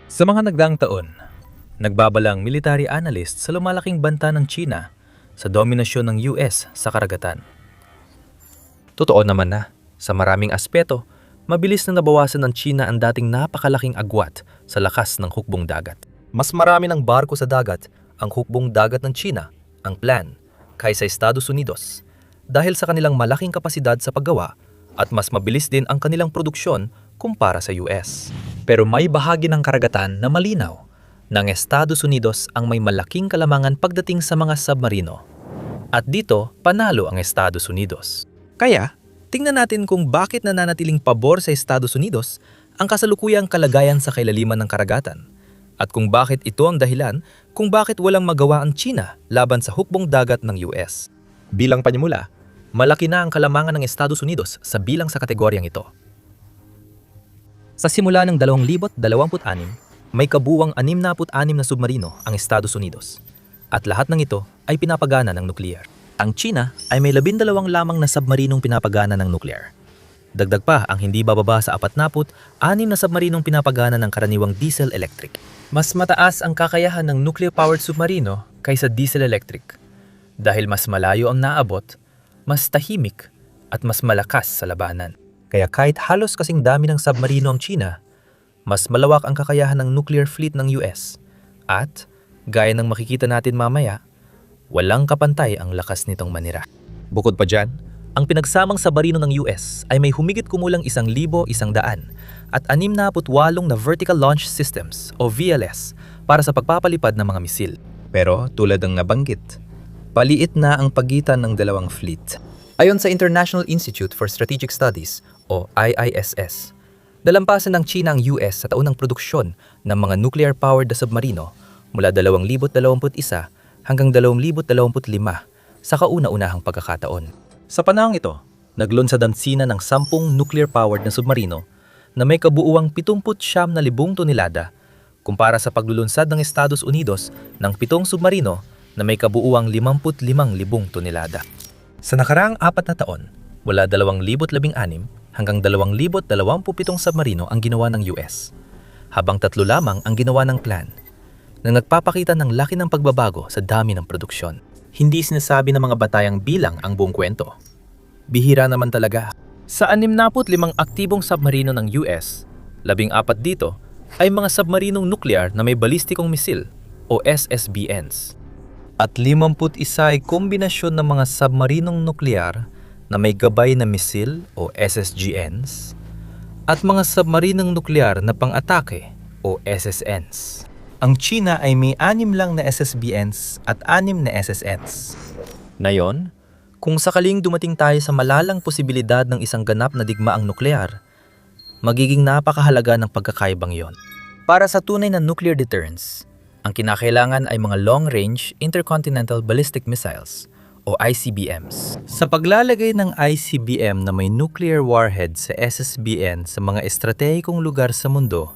Sa mga nagdaang taon, nagbabalang military analyst sa lumalaking banta ng China sa dominasyon ng US sa karagatan. Totoo naman na, sa maraming aspeto, mabilis na nabawasan ng China ang dating napakalaking agwat sa lakas ng hukbong dagat. Mas marami ng barko sa dagat ang hukbong dagat ng China, ang plan, kaysa Estados Unidos dahil sa kanilang malaking kapasidad sa paggawa at mas mabilis din ang kanilang produksyon kumpara sa US. Pero may bahagi ng karagatan na malinaw ng Estados Unidos ang may malaking kalamangan pagdating sa mga submarino. At dito, panalo ang Estados Unidos. Kaya, tingnan natin kung bakit nananatiling pabor sa Estados Unidos ang kasalukuyang kalagayan sa kailaliman ng karagatan. At kung bakit ito ang dahilan kung bakit walang magawa ang China laban sa hukbong dagat ng US. Bilang panimula, malaki na ang kalamangan ng Estados Unidos sa bilang sa kategoryang ito. Sa simula ng 2026, may kabuuang 66 na submarino ang Estados Unidos. At lahat ng ito ay pinapagana ng nuklear. Ang China ay may 12 lamang na submarinong pinapagana ng nuclear. Dagdag pa ang hindi bababa sa 46 na submarinong pinapagana ng karaniwang diesel-electric. Mas mataas ang kakayahan ng nuclear-powered submarino kaysa diesel-electric. Dahil mas malayo ang naabot, mas tahimik at mas malakas sa labanan. Kaya kahit halos kasing dami ng submarino ang China, mas malawak ang kakayahan ng nuclear fleet ng US. At, gaya ng makikita natin mamaya, walang kapantay ang lakas nitong manira. Bukod pa dyan, ang pinagsamang submarino ng US ay may humigit kumulang 1,100 at 68 na vertical launch systems o VLS para sa pagpapalipad ng mga misil. Pero tulad ng nabanggit, paliit na ang pagitan ng dalawang fleet. Ayon sa International Institute for Strategic Studies o IISS, dalampasan ng China ang US sa taunang produksyon ng mga nuclear-powered na submarino mula 2021 hanggang 2025 sa kauna-unahang pagkakataon. Sa panahong ito, naglunsad ang China ng 10 nuclear-powered na submarino na may kabuuang 79,000 tonelada kumpara sa paglulunsad ng Estados Unidos ng 7 submarino na may kabuuang 55,000 tonelada. Sa nakaraang 4 na taon, mula 2016 hanggang 2027 submarino ang ginawa ng US, habang 3 lamang ang ginawa ng plan, na nagpapakita ng laki ng pagbabago sa dami ng produksyon. Hindi sinasabi ng mga batayang bilang ang buong kwento. Bihira naman talaga. Sa 65 aktibong submarino ng US, 14 dito ay mga submarinong nuklear na may balistikong misil o SSBNs. At 51 ay kombinasyon ng mga submarinong nuklear na may gabay na misil o SSGNs at mga submarinong nuklear na pang-atake o SSNs. Ang China ay may 6 lang na SSBNs at 6 na SSNs. Ngayon, kung sakaling dumating tayo sa malalang posibilidad ng isang ganap na digmaang nuklear, magiging napakahalaga ng pagkakaibang yon. Para sa tunay na nuclear deterrence, ang kinakailangan ay mga long-range intercontinental ballistic missiles o ICBMs. Sa paglalagay ng ICBM na may nuclear warhead sa SSBN sa mga estratehikong lugar sa mundo,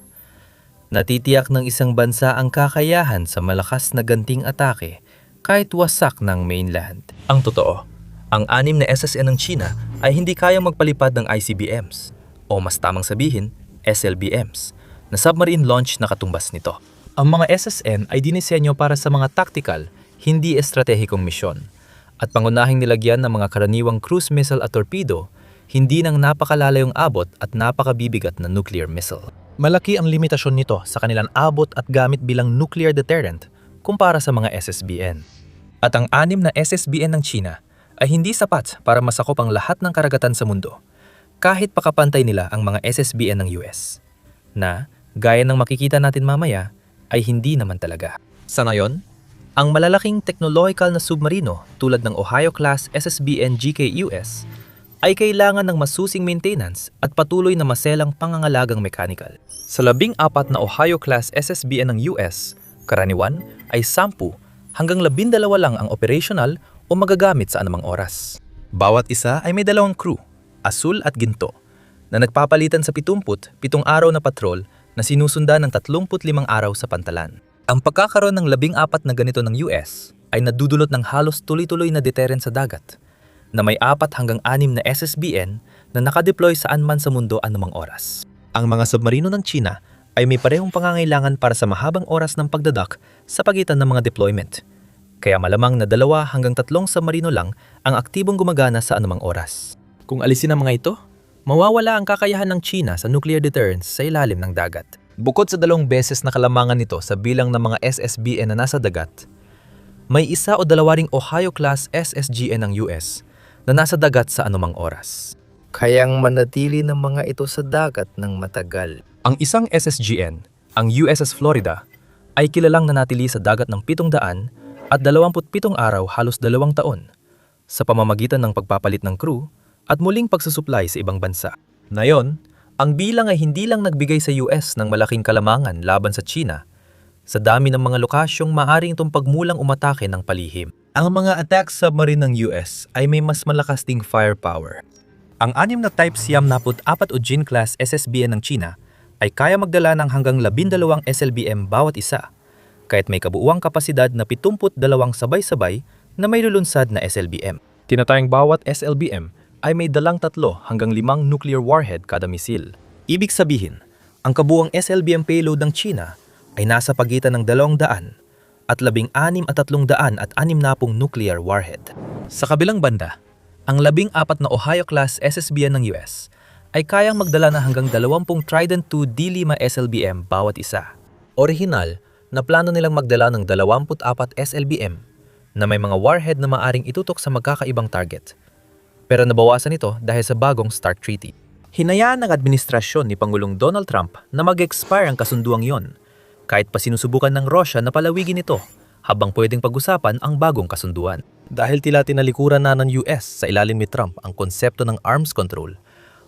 natitiyak ng isang bansa ang kakayahan sa malakas na ganting atake kahit wasak ng mainland. Ang totoo, ang 6 na SSN ng China ay hindi kayang magpalipad ng ICBMs o mas tamang sabihin, SLBMs, na submarine launch na katumbas nito. Ang mga SSN ay dinisenyo para sa mga tactical, hindi estratehikong misyon at pangunahing nilagyan ng mga karaniwang cruise missile at torpedo, hindi ng napakalalayong abot at napakabibigat na nuclear missile. Malaki ang limitasyon nito sa kanilang abot at gamit bilang nuclear deterrent kumpara sa mga SSBN. At ang 6 na SSBN ng China ay hindi sapat para masakop ang lahat ng karagatan sa mundo, kahit pakapantay nila ang mga SSBN ng US, na, gaya ng makikita natin mamaya, ay hindi naman talaga. Sa ngayon, ang malalaking technological na submarino tulad ng Ohio-class SSBN GK-US ay kailangan ng masusing maintenance at patuloy na maselang pangangalagang mechanical. Sa 14 na Ohio-class SSBN ng US, karaniwan ay 10 hanggang 12 lang ang operational o magagamit sa anumang oras. Bawat isa ay may 2 crew, asul at ginto, na nagpapalitan sa 77 araw na patrol na sinusundan ng 35 araw sa pantalan. Ang pagkakaroon ng 14 na ganito ng US ay nadudulot ng halos tuloy-tuloy na deterrent sa dagat, na may 4 hanggang 6 na SSBN na nakadeploy saan man sa mundo anumang oras. Ang mga submarino ng China ay may parehong pangangailangan para sa mahabang oras ng pagdadak sa pagitan ng mga deployment. Kaya malamang na 2 hanggang 3 submarino lang ang aktibong gumagana sa anumang oras. Kung alisin ang mga ito, mawawala ang kakayahan ng China sa nuclear deterrence sa ilalim ng dagat. Bukod sa 2 beses na kalamangan nito sa bilang ng mga SSBN na nasa dagat, may 1 o 2 ring Ohio-class SSGN ng US na nasa dagat sa anumang oras. Kayang manatili ng mga ito sa dagat ng matagal. Ang isang SSGN, ang USS Florida, ay kilalang nanatili sa dagat ng 700 at 27 araw halos 2 taon sa pamamagitan ng pagpapalit ng crew at muling pagsusupply sa ibang bansa. Ngayon, ang bilang ay hindi lang nagbigay sa US ng malaking kalamangan laban sa China sa dami ng mga lokasyong maaring itong pagmulang umatake ng palihim. Ang mga attack submarine ng US ay may mas malakas ding firepower. Ang 6 na Type Siyam-na-4 Ujin-class SSBN ng China ay kaya magdala ng hanggang 12 SLBM bawat isa, kahit may kabuuang kapasidad na 72 sabay-sabay na may lulunsad na SLBM. Tinatayang bawat SLBM ay may dalang 3 hanggang 5 nuclear warhead kada misil. Ibig sabihin, ang kabuuang SLBM payload ng China ay nasa pagitan ng 200 at 16 at 360 nuclear warhead. Sa kabilang banda, ang 14 na Ohio-class SSBN ng US ay kayang magdala na hanggang 20 Trident II D5 SLBM bawat isa. Orihinal na plano nilang magdala ng 24 SLBM na may mga warhead na maaring itutok sa magkakaibang target. Pero nabawasan ito dahil sa bagong START Treaty. Hinayaan ng administrasyon ni Pangulong Donald Trump na mag-expire ang kasunduang yon, kahit pa sinusubukan ng Russia na palawigin ito habang pwedeng pag-usapan ang bagong kasunduan. Dahil tila tinalikuran na ng US sa ilalim ni Trump ang konsepto ng arms control,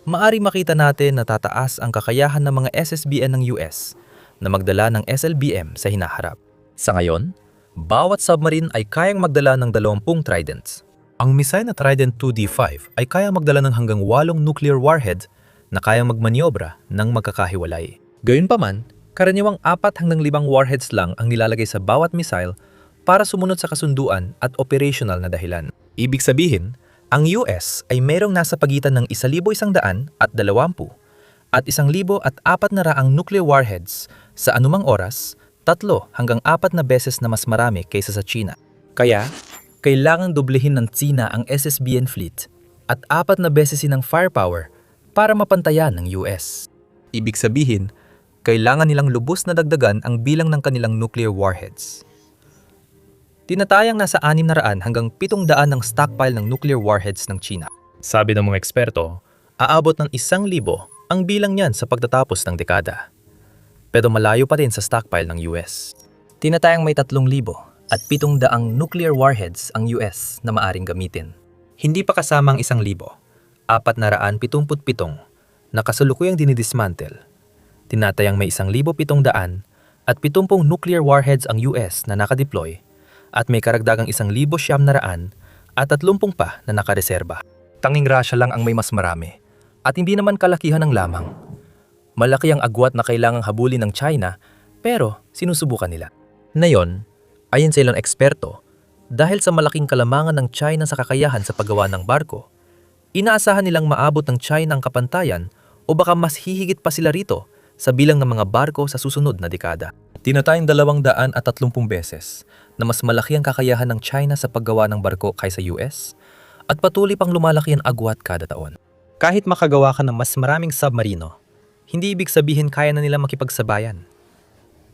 maari makita natin na tataas ang kakayahan ng mga SSBN ng US na magdala ng SLBM sa hinaharap. Sa ngayon, bawat submarine ay kayang magdala ng 20 Tridents. Ang missile na Trident 2D5 ay kayang magdala ng hanggang 8 nuclear warhead na kayang magmaniobra ng magkakahiwalay. Gayunpaman, karaniwang 4 hanggang 5 warheads lang ang nilalagay sa bawat missile para sumunod sa kasunduan at operational na dahilan. Ibig sabihin, ang US ay mayroong nasa pagitan ng 1,100 at 20 at 1,400 nuclear warheads sa anumang oras, 3 hanggang 4 na beses na mas marami kaysa sa China. Kaya, kailangang doblehin ng China ang SSBN fleet at 4 na beses ng firepower para mapantayan ng US. Ibig sabihin, kailangan nilang lubos na dagdagan ang bilang ng kanilang nuclear warheads. Tinatayang nasa 600 hanggang 700 ng stockpile ng nuclear warheads ng China. Sabi ng mga eksperto, aabot ng 1,000 ang bilang niyan sa pagtatapos ng dekada. Pero malayo pa rin sa stockpile ng US. Tinatayang may 3,000 at 700 nuclear warheads ang US na maaring gamitin. Hindi pa kasama ang 1,000, 477 na kasalukuyang dinidismantle. Tinatayang may 1,700 at 70 nuclear warheads ang US na nakadeploy at may karagdagang 1,700 at 30 pa na nakareserba. Tanging Russia lang ang may mas marami at hindi naman kalakihan ng lamang. Malaki ang agwat na kailangang habulin ng China pero sinusubukan nila. Ngayon, ayon sa ilang eksperto, dahil sa malaking kalamangan ng China sa kakayahan sa paggawa ng barko, inaasahan nilang maabot ng China ang kapantayan o baka mas hihigit pa sila rito sa bilang ng mga barko sa susunod na dekada. Tinatayang 230 beses na mas malaki ang kakayahan ng China sa paggawa ng barko kaysa US at patuloy pang lumalaki ang agwat kada taon. Kahit makagawa ka ng mas maraming submarino, hindi ibig sabihin kaya na nila makipagsabayan.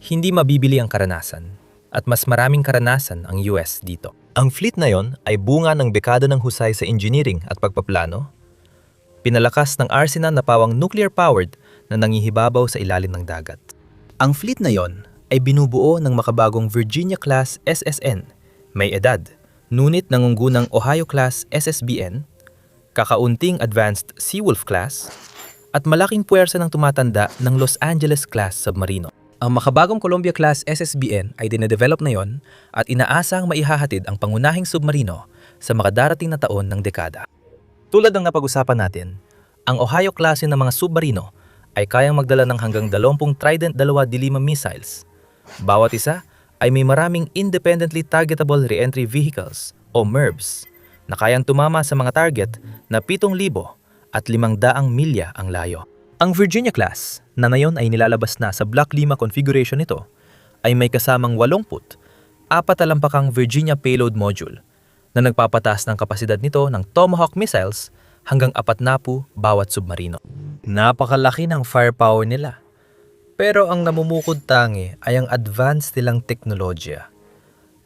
Hindi mabibili ang karanasan at mas maraming karanasan ang US dito. Ang fleet na yon ay bunga ng dekada ng husay sa engineering at pagpaplano, pinalakas ng arsenal na pawang nuclear-powered na nangihibabaw sa ilalim ng dagat. Ang fleet na yon ay binubuo ng makabagong Virginia-class SSN, may edad, ngunit nangungunang Ohio-class SSBN, kakaunting advanced Seawolf-class, at malaking puwersa ng tumatanda ng Los Angeles-class submarino. Ang makabagong Columbia-class SSBN ay dinedevelop na yon at inaasang maihahatid ang pangunahing submarino sa makadarating na taon ng dekada. Tulad ng napag-usapan natin, ang Ohio-klase ng mga submarino ay kayang magdala ng hanggang 20 Trident 2 D5 missiles. Bawat isa ay may maraming Independently Targetable Reentry Vehicles o MIRVs na kayang tumama sa mga target na 7,000 at 500 milya ang layo. Ang Virginia class, na ngayon ay nilalabas na sa Block 5 configuration nito, ay may kasamang 80 4 Virginia payload module na nagpapataas ng kapasidad nito ng Tomahawk missiles hanggang 40 bawat submarino. Napakalaki ng firepower nila. Pero ang namumukod tangi ay ang advanced nilang teknolohiya,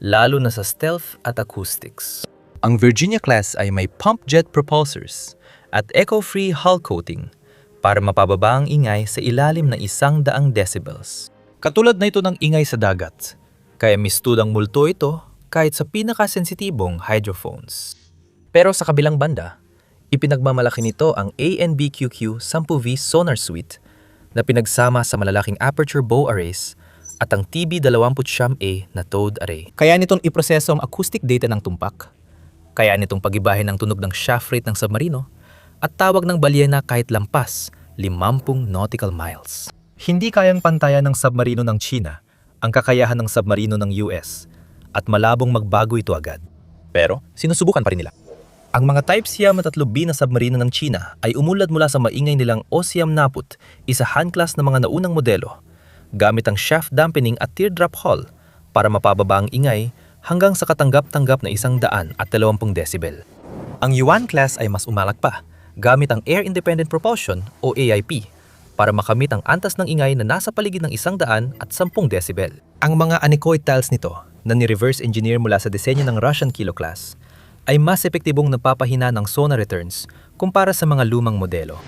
lalo na sa stealth at acoustics. Ang Virginia class ay may pump jet propulsors at eco-free hull coating para mapababa ang ingay sa ilalim na 100 decibels. Katulad na ito ng ingay sa dagat, kaya mistudang multo ito kahit sa pinakasensitibong hydrophones. Pero sa kabilang banda, ipinagmamalaki nito ang ANBQQ 10V sonar suite na pinagsama sa malalaking aperture bow arrays at ang TB-29A na towed array. Kaya nitong iproseso ang acoustic data ng tumpak, kaya nitong pagibahin ang tunog ng shaft rate ng submarino at tawag ng balyena kahit lampas 50 nautical miles. Hindi kayang pantayan ng submarino ng China ang kakayahan ng submarino ng US at malabong magbago ito agad. Pero sinusubukan pa rin nila. Ang mga Type Siam at 3B na submarino ng China ay umulad mula sa maingay nilang Osiam Naput, isa hand-class na mga naunang modelo, gamit ang shaft dampening at teardrop hull para mapababa ang ingay hanggang sa katanggap-tanggap na 120 decibel. Ang Yuan class ay mas umalak pa, gamit ang Air Independent Propulsion o AIP para makamit ang antas ng ingay na nasa paligid ng 110 decibel. Ang mga anechoic tiles nito na ni-reverse engineer mula sa disenyo ng Russian Kilo class ay mas epektibong napapahina ng sonar returns kumpara sa mga lumang modelo.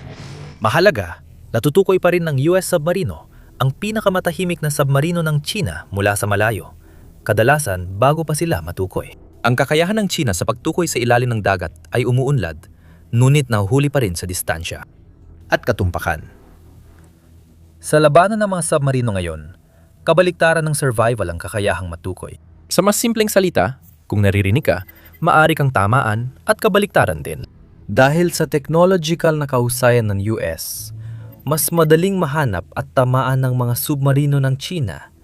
Mahalaga, natutukoy pa rin ng US submarino ang pinakamatahimik na submarino ng China mula sa malayo, kadalasan bago pa sila matukoy. Ang kakayahan ng China sa pagtukoy sa ilalim ng dagat ay umuunlad, ngunit nahuhuli pa rin sa distansya at katumpakan. Sa labanan ng mga submarino ngayon, kabaliktaran ng survival ang kakayahang matukoy. Sa mas simpleng salita, kung naririnig ka, maari kang tamaan at kabaliktaran din. Dahil sa technological na kahusayan ng US, mas madaling mahanap at tamaan ng mga submarino ng China.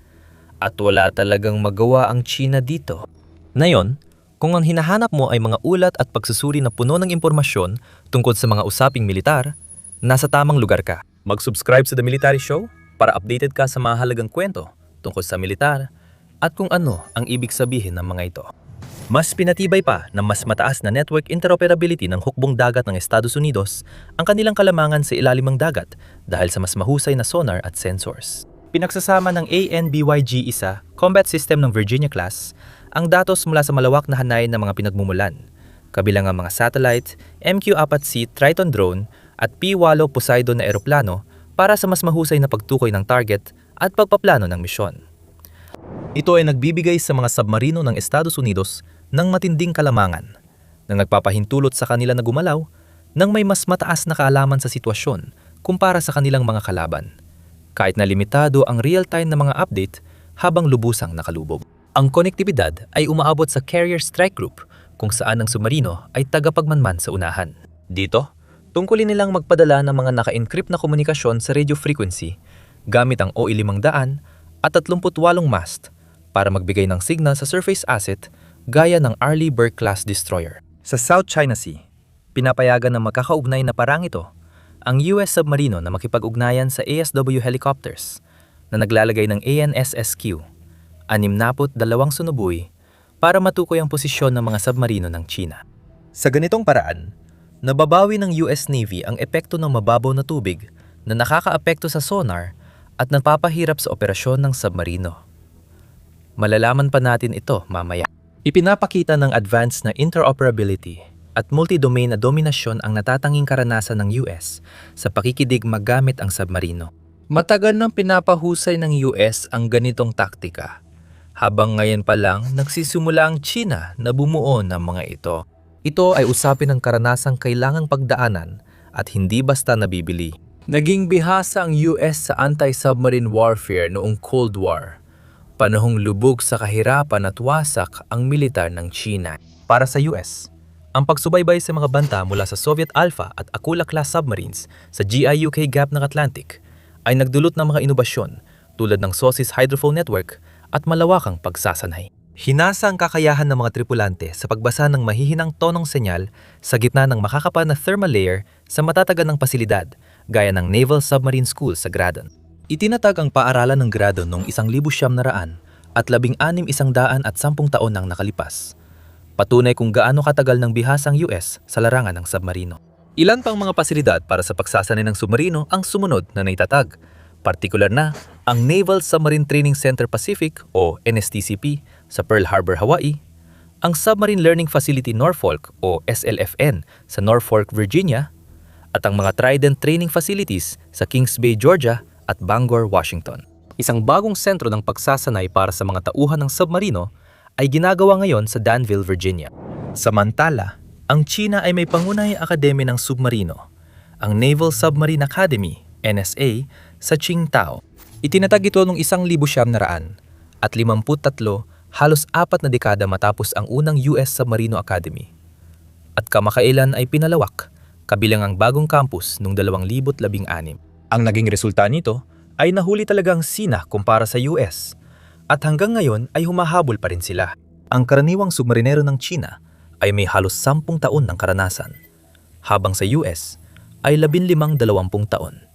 At wala talagang magawa ang China dito. Ngayon, kung ang hinahanap mo ay mga ulat at pagsusuri na puno ng impormasyon tungkol sa mga usaping militar, nasa tamang lugar ka. Mag-subscribe sa The Military Show para updated ka sa mahalagang kwento tungkol sa militar at kung ano ang ibig sabihin ng mga ito. Mas pinatibay pa na mas mataas na network interoperability ng hukbong dagat ng Estados Unidos ang kanilang kalamangan sa ilalim ng dagat dahil sa mas mahusay na sonar at sensors. Pinagsasama ng ANBYG-1 combat system ng Virginia class ang datos mula sa malawak na hanay ng mga pinagmumulan, kabilang ang mga satellite, MQ-4C Triton drone at P-8 Poseidon na eroplano para sa mas mahusay na pagtukoy ng target at pagpaplano ng misyon. Ito ay nagbibigay sa mga submarino ng Estados Unidos ng matinding kalamangan na nagpapahintulot sa kanila na gumalaw ng may mas mataas na kaalaman sa sitwasyon kumpara sa kanilang mga kalaban, kahit na limitado ang real-time na mga update habang lubusang nakalubog. Ang konektibidad ay umaabot sa Carrier Strike Group kung saan ang submarino ay tagapagmanman sa unahan. Dito, tungkulin nilang magpadala ng mga naka-encrypt na komunikasyon sa radio frequency gamit ang OE-500 at 38 mast para magbigay ng signal sa surface asset gaya ng Arleigh Burke-class destroyer. Sa South China Sea, pinapayagan ng magkakaugnay na parang ito ang US submarino na makipag-ugnayan sa ASW helicopters na naglalagay ng ANSSQ, 62 sunubuy para matukoy ang posisyon ng mga submarino ng China. Sa ganitong paraan, nababawi ng US Navy ang epekto ng mababaw na tubig na nakakaapekto sa sonar at napapahirap sa operasyon ng submarino. Malalaman pa natin ito mamaya. Ipinapakita ng advanced na interoperability at multi-domain na dominasyon ang natatanging karanasan ng US sa pakikidig magamit ang submarino. Matagal nang pinapahusay ng US ang ganitong taktika, habang ngayon pa lang nagsisimula ang China na bumuo ng mga ito. Ito ay usapin ng karanasang kailangang pagdaanan at hindi basta nabibili. Naging bihasa ang US sa anti-submarine warfare noong Cold War, panahong lubog sa kahirapan at wasak ang militar ng China. Para sa US, ang pagsubaybay sa mga banta mula sa Soviet Alpha at Akula-class submarines sa GIUK Gap ng Atlantic ay nagdulot ng mga inobasyon tulad ng SOSIS hydrophone network at malawakang pagsasanay. Hinasa ang kakayahan ng mga tripulante sa pagbasa ng mahihinang tonong senyal sa gitna ng makakapal na thermal layer sa matatagan ng pasilidad gaya ng Naval Submarine School sa Gradon. Itinatag ang paaralan ng Gradon noong 1900 at 16,110 taon nang nakalipas. Patunay kung gaano katagal ng bihasang US sa larangan ng submarino. Ilan pang mga pasilidad para sa pagsasanay ng submarino ang sumunod na naitatag. Partikular na ang Naval Submarine Training Center Pacific o NSTCP sa Pearl Harbor, Hawaii, ang Submarine Learning Facility Norfolk o SLFN sa Norfolk, Virginia, at ang mga Trident Training Facilities sa Kings Bay, Georgia at Bangor, Washington. Isang bagong sentro ng pagsasanay para sa mga tauhan ng submarino ay ginagawa ngayon sa Danville, Virginia. Samantala, ang China ay may pangunahing akademya ng submarino, ang Naval Submarine Academy, NSA, sa Qingdao. Itinatag ito noong 1900 at 53, halos 4 na dekada matapos ang unang US Submarino Academy. At kamakailan ay pinalawak, kabilang ang bagong campus noong 2016. Ang naging resulta nito ay nahuli talagang Sina kumpara sa US at hanggang ngayon ay humahabol pa rin sila. Ang karaniwang submarinero ng China ay may halos 10 taon ng karanasan, habang sa US ay 15-20 taon.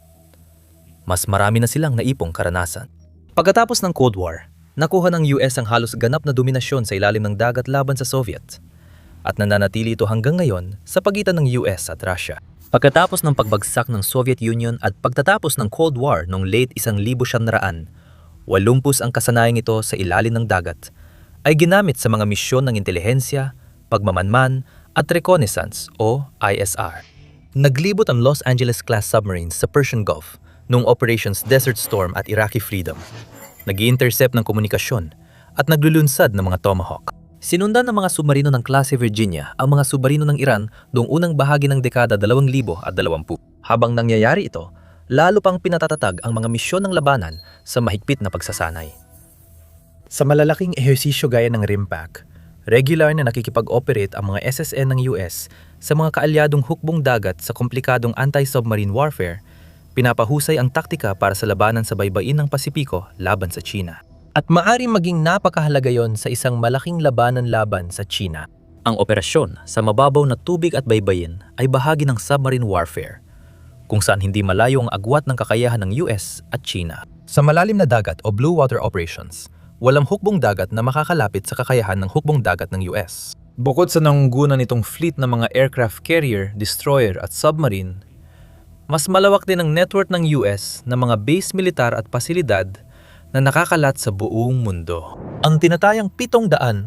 Mas marami na silang naipong karanasan. Pagkatapos ng Cold War, nakuha ng US ang halos ganap na dominasyon sa ilalim ng dagat laban sa Soviet at nananatili ito hanggang ngayon sa pagitan ng US at Russia. Pagkatapos ng pagbagsak ng Soviet Union at pagtatapos ng Cold War noong late 1900, 80 ang kasanayang ito sa ilalim ng dagat ay ginamit sa mga misyon ng intelihensya, pagmamanman at reconnaissance o ISR. Naglibot ang Los Angeles-class submarines sa Persian Gulf noong Operations Desert Storm at Iraqi Freedom. Nag-i-intercept ng komunikasyon at naglulunsad ng mga Tomahawk. Sinundan ng mga submarino ng klase Virginia ang mga submarino ng Iran noong unang bahagi ng dekada 2020. Habang nangyayari ito, lalo pang pinatatatag ang mga misyon ng labanan sa mahigpit na pagsasanay. Sa malalaking ehersisyo gaya ng RIMPAC, regular na nakikipag-operate ang mga SSN ng US sa mga kaalyadong hukbong dagat sa komplikadong anti-submarine warfare, pinapahusay ang taktika para sa labanan sa baybayin ng Pasipiko laban sa China. At maaaring maging napakahalaga yon sa isang malaking labanan laban sa China. Ang operasyon sa mababaw na tubig at baybayin ay bahagi ng submarine warfare, kung saan hindi malayo ang agwat ng kakayahan ng US at China. Sa malalim na dagat o blue water operations, walang hukbong dagat na makakalapit sa kakayahan ng hukbong dagat ng US. Bukod sa nangunguna nitong fleet ng mga aircraft carrier, destroyer at submarine, mas malawak din ang network ng US na mga base militar at pasilidad na nakakalat sa buong mundo. Ang tinatayang 750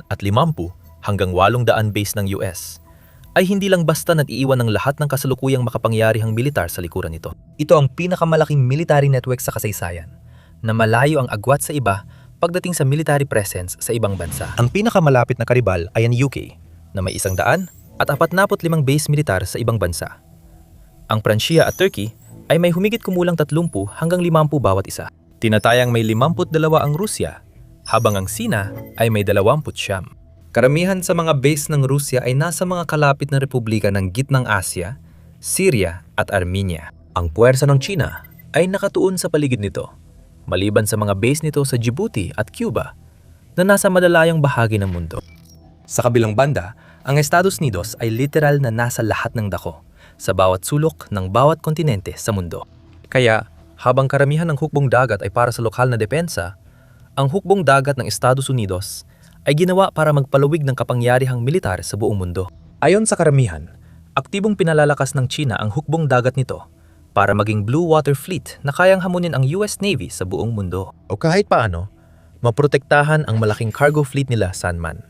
hanggang 800 base ng US ay hindi lang basta nag-iiwan ng lahat ng kasalukuyang makapangyarihang militar sa likuran nito. Ito ang pinakamalaking military network sa kasaysayan, na malayo ang agwat sa iba pagdating sa military presence sa ibang bansa. Ang pinakamalapit na karibal ay ang UK, na may 100 at 45 base militar sa ibang bansa. Ang Pransya at Turkey ay may humigit kumulang 30 hanggang 50 bawat isa. Tinatayang may 52 ang Rusya, habang ang Sina ay may 29. Karamihan sa mga base ng Rusya ay nasa mga kalapit na republika ng Gitnang Asya, Syria at Armenia. Ang puwersa ng China ay nakatuon sa paligid nito, maliban sa mga base nito sa Djibouti at Cuba na nasa madalayang bahagi ng mundo. Sa kabilang banda, ang Estados Unidos ay literal na nasa lahat ng dako, sa bawat sulok ng bawat kontinente sa mundo. Kaya, habang karamihan ng hukbong dagat ay para sa lokal na depensa, ang hukbong dagat ng Estados Unidos ay ginawa para magpalawig ng kapangyarihang militar sa buong mundo. Ayon sa karamihan, aktibong pinalalakas ng China ang hukbong dagat nito para maging blue water fleet na kayang hamunin ang US Navy sa buong mundo. O kahit paano, maprotektahan ang malaking cargo fleet nila saan man.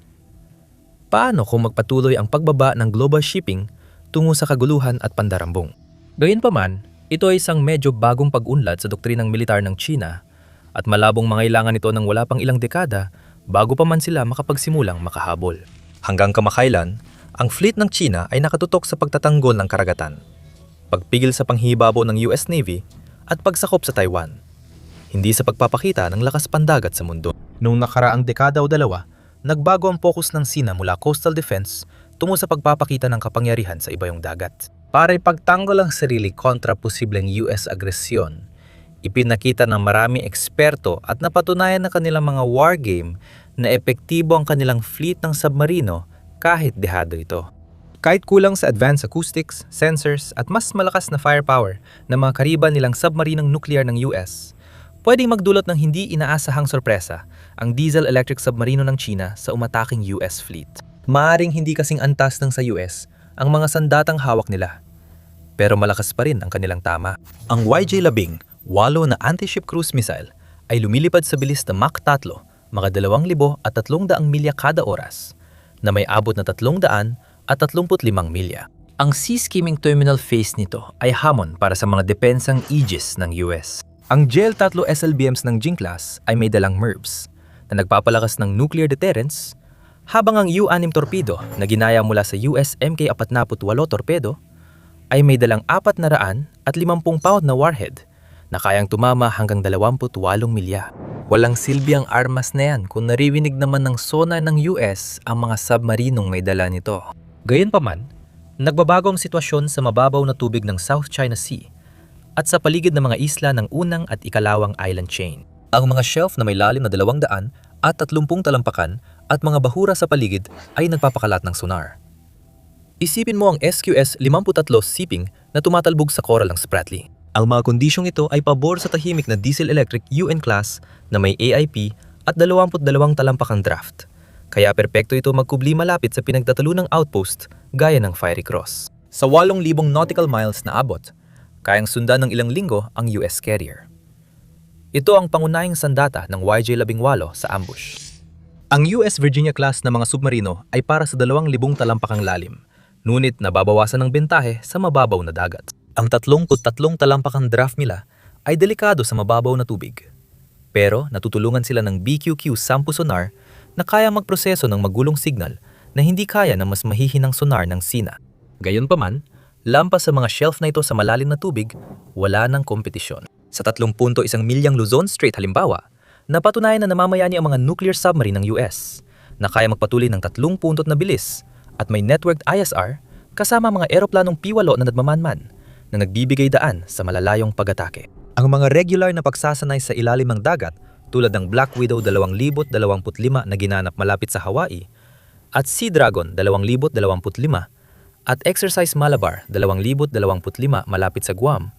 Paano kung magpatuloy ang pagbaba ng global shipping tungo sa kaguluhan at pandarambong? Gayunpaman, ito ay isang medyo bagong pag-unlad sa doktrinang militar ng China at malabong mangailangan ito ng wala pang ilang dekada bago pa man sila makapagsimulang makahabol. Hanggang kamakailan, ang fleet ng China ay nakatutok sa pagtatanggol ng karagatan, pagpigil sa panghihibabaw ng US Navy at pagsakop sa Taiwan, hindi sa pagpapakita ng lakas pandagat sa mundo. Noong nakaraang dekada o dalawa, nagbago ang focus ng Sina mula coastal defense tungo sa pagpapakita ng kapangyarihan sa ibayong dagat. Para ipagtanggol ang sarili kontra posibleng US agresyon, ipinakita ng maraming eksperto at napatunayan ng kanilang mga wargame na epektibo ang kanilang fleet ng submarino kahit dehado ito. Kahit kulang sa advanced acoustics, sensors at mas malakas na firepower ng mga kariban nilang submarinong nuclear ng US, pwedeng magdulot ng hindi inaasahang sorpresa ang diesel-electric submarino ng China sa umataking US fleet. Maaring hindi kasing antas ng sa US ang mga sandatang hawak nila, pero malakas pa rin ang kanilang tama. Ang YJ-10, 8 na anti-ship cruise missile, ay lumilipad sa bilis na Mach 3, mga 2,300 milya kada oras, na may abot na 335 milya. Ang sea skimming terminal phase nito ay hamon para sa mga depensang Aegis ng US. Ang JL-3 SLBMs ng Jing-class ay may dalang MIRVs na nagpapalakas ng nuclear deterrence, habang ang U-6 torpedo na ginaya mula sa US Mk-48 torpedo ay may dalang 450 pound na warhead na kayang tumama hanggang 28 milya. Walang silbi ang armas na yan kung naririnig naman ng sonar ng US ang mga submarinong may dala nito. Gayunpaman, nagbabago ang sitwasyon sa mababaw na tubig ng South China Sea at sa paligid ng mga isla ng unang at ikalawang island chain. Ang mga shelf na may lalim na 200 at 30 talampakan at mga bahura sa paligid ay nagpapakalat ng sonar. Isipin mo ang SQS-53 Siping na tumatalbog sa coral ng Spratly. Ang mga kondisyong ito ay pabor sa tahimik na diesel-electric UN class na may AIP at 22 talampakang draft. Kaya perpekto ito magkubli malapit sa pinagtatalunang outpost gaya ng Fiery Cross. Sa 8,000 nautical miles na abot, kayang sundan ng ilang linggo ang US carrier. Ito ang pangunahing sandata ng YJ-18 sa ambush. Ang US Virginia-class na mga submarino ay para sa 2,000 talampakang lalim, ngunit nababawasan ng bentahe sa mababaw na dagat. Ang 33 talampakang draft nila ay delikado sa mababaw na tubig. Pero natutulungan sila ng BQQ-10 sonar na kaya magproseso ng magulong signal na hindi kaya ng mas mahihinang sonar ng Sina. Gayunpaman, lampas sa mga shelf na ito sa malalim na tubig, wala ng kompetisyon. Sa 3.1 milyang Luzon Strait halimbawa, napatunayan na namamayani ang mga nuclear submarine ng US na kaya magpatuloy ng 3 puntot na bilis at may networked ISR kasama mga eroplanong P-8 na nagmamanman na nagbibigay daan sa malalayong pag-atake. Ang mga regular na pagsasanay sa ilalim ng dagat tulad ng Black Widow 2025 na ginanap malapit sa Hawaii at Sea Dragon 2025 at Exercise Malabar 2025 malapit sa Guam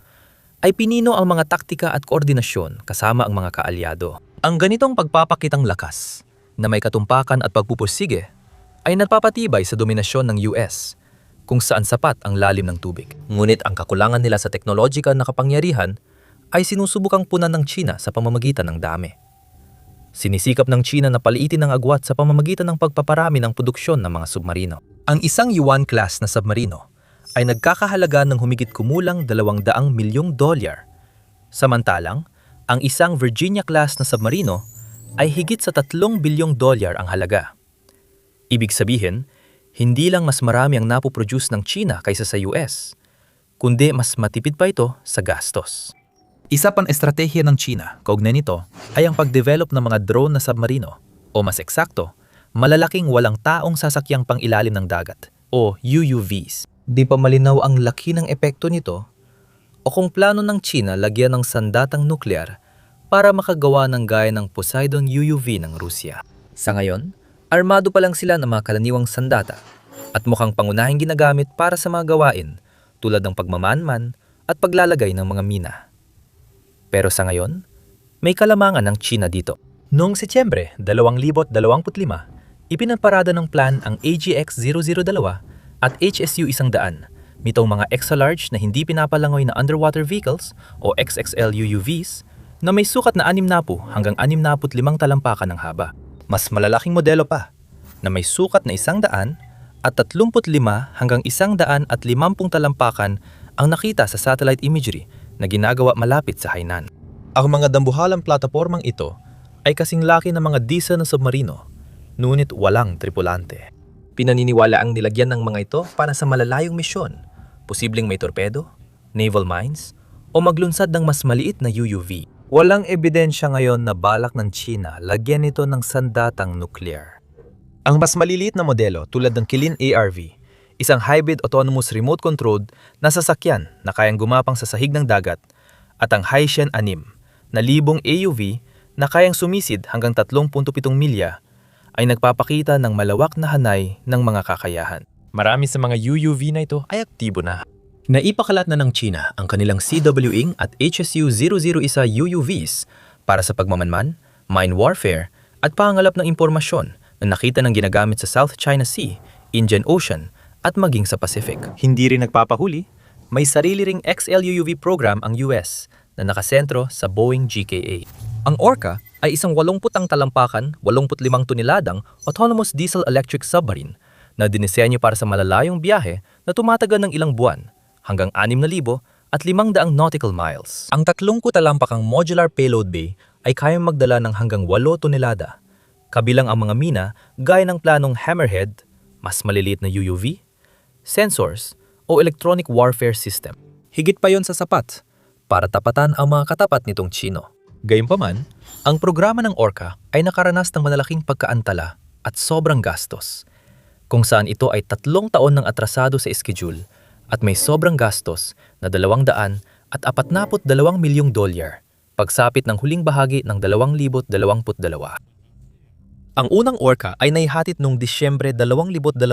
ay pinino ang mga taktika at koordinasyon kasama ang mga kaalyado. Ang ganitong pagpapakitang lakas na may katumpakan at pagpupursige ay nagpapatibay sa dominasyon ng US kung saan sapat ang lalim ng tubig. Ngunit ang kakulangan nila sa teknolojikal na kapangyarihan ay sinusubukang punan ng China sa pamamagitan ng dami. Sinisikap ng China na paliitin ang agwat sa pamamagitan ng pagpaparami ng produksyon ng mga submarino. Ang isang Yuan-class na submarino ay nagkakahalaga ng humigit kumulang $200 milyong. Samantalang, ang isang Virginia-class na submarino ay higit sa $3 bilyong ang halaga. Ibig sabihin, hindi lang mas marami ang napoproduce ng China kaysa sa US, kundi mas matipid pa ito sa gastos. Isa pang estratehiya ng China, kaugnay nito, ay ang pagdevelop ng mga drone na submarino, o mas eksakto, malalaking walang taong sasakyang pang-ilalim ng dagat, o UUVs. Di pa malinaw ang laki ng epekto nito, o kung plano ng China lagyan ng sandatang nuklear para makagawa ng gaya ng Poseidon UUV ng Rusya. Sa ngayon, armado pa lang sila ng mga kalaniwang sandata at mukhang pangunahing ginagamit para sa mga gawain tulad ng pagmamanman at paglalagay ng mga mina. Pero sa ngayon, may kalamangan ng China dito. Noong Setyembre 2025, ipinagparada ng plan ang AGX-002 at HSU-100, nitong mga extra-large na hindi pinapalangoy na underwater vehicles o XXL UUVs na may sukat na 60 hanggang 65 talampakan ng haba. Mas malalaking modelo pa na may sukat na 100 at 35 hanggang 150 talampakan ang nakita sa satellite imagery na ginagawa malapit sa Hainan. Ang mga dambuhalang platapormang ito ay kasing laki ng mga diesel na submarino, ngunit walang tripulante. Pinaniniwala ang nilagyan ng mga ito para sa malalayong misyon, posibleng may torpedo, naval mines, o maglunsad ng mas maliit na UUV. Walang ebidensya ngayon na balak ng China lagyan ito ng sandatang nuclear. Ang mas maliliit na modelo tulad ng Kilin ARV, isang hybrid autonomous remote-controlled na sasakyan na kayang gumapang sa sahig ng dagat, at ang Haishan 6 na libong AUV na kayang sumisid hanggang 3.7 milya ay nagpapakita ng malawak na hanay ng mga kakayahan. Marami sa mga UUV na ito ay aktibo na. Naipakalat na ng China ang kanilang CW-ing at HSU-001 UUVs para sa pagmamanman, mine warfare at pangalap ng impormasyon na nakita ng ginagamit sa South China Sea, Indian Ocean at maging sa Pacific. Hindi rin nagpapahuli, may sarili ring XL-UUV program ang US na nakasentro sa Boeing GKA. Ang Orca ay isang 80 talampakan, 85 toneladang autonomous diesel-electric submarine na dinisenyo para sa malalayong biyahe na tumatagal ng ilang buwan hanggang 6,000 at 500 nautical miles. Ang 3 talampakang modular payload bay ay kayang magdala ng hanggang 8 tonelada, kabilang ang mga mina gaya ng planong Hammerhead, mas maliliit na UUV, sensors o electronic warfare system. Higit pa yon sa sapat para tapatan ang mga katapat nitong Chino. Gayunpaman, ang programa ng Orca ay nakaranas ng malalaking pagkaantala at sobrang gastos, kung saan ito ay 3 taon ng atrasado sa schedule at may sobrang gastos na $242 milyong pagsapit ng huling bahagi ng 2022. Ang unang Orca ay naihatid noong Disyembre 2023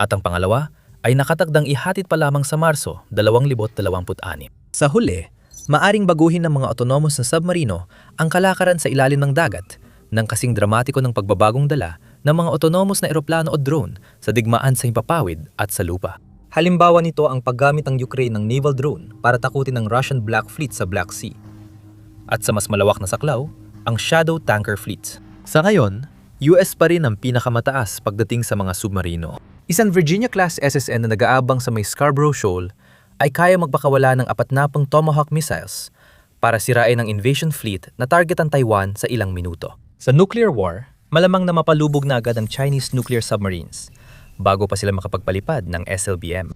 at ang pangalawa ay nakatagdang ihatid pa lamang sa Marso 2026. Sa huli, maaring baguhin ng mga autonomous na submarino ang kalakaran sa ilalim ng dagat ng kasing dramatiko ng pagbabagong dala ng mga autonomous na eroplano o drone sa digmaan sa himpapawid at sa lupa. Halimbawa nito ang paggamit ng Ukraine ng naval drone para takutin ang Russian Black Fleet sa Black Sea. At sa mas malawak na saklaw, ang Shadow Tanker Fleet. Sa ngayon, US pa rin ang pinakamataas pagdating sa mga submarino. Isang Virginia-class SSN na nag-aabang sa may Scarborough Shoal ay kaya magpakawala ng 40 Tomahawk missiles para sirain ang invasion fleet na target ang Taiwan sa ilang minuto. Sa nuclear war, malamang na mapalubog na agad ang Chinese nuclear submarines bago pa sila makapagpalipad ng SLBM.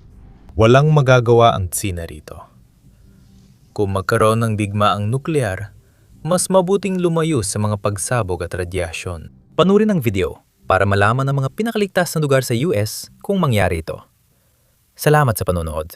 Walang magagawa ang Tsina rito. Kung magkaroon ng digmaang nuklear, mas mabuting lumayo sa mga pagsabog at radyasyon. Panurin ang video para malaman ang mga pinakaligtas na lugar sa US kung mangyari ito. Salamat sa panonood.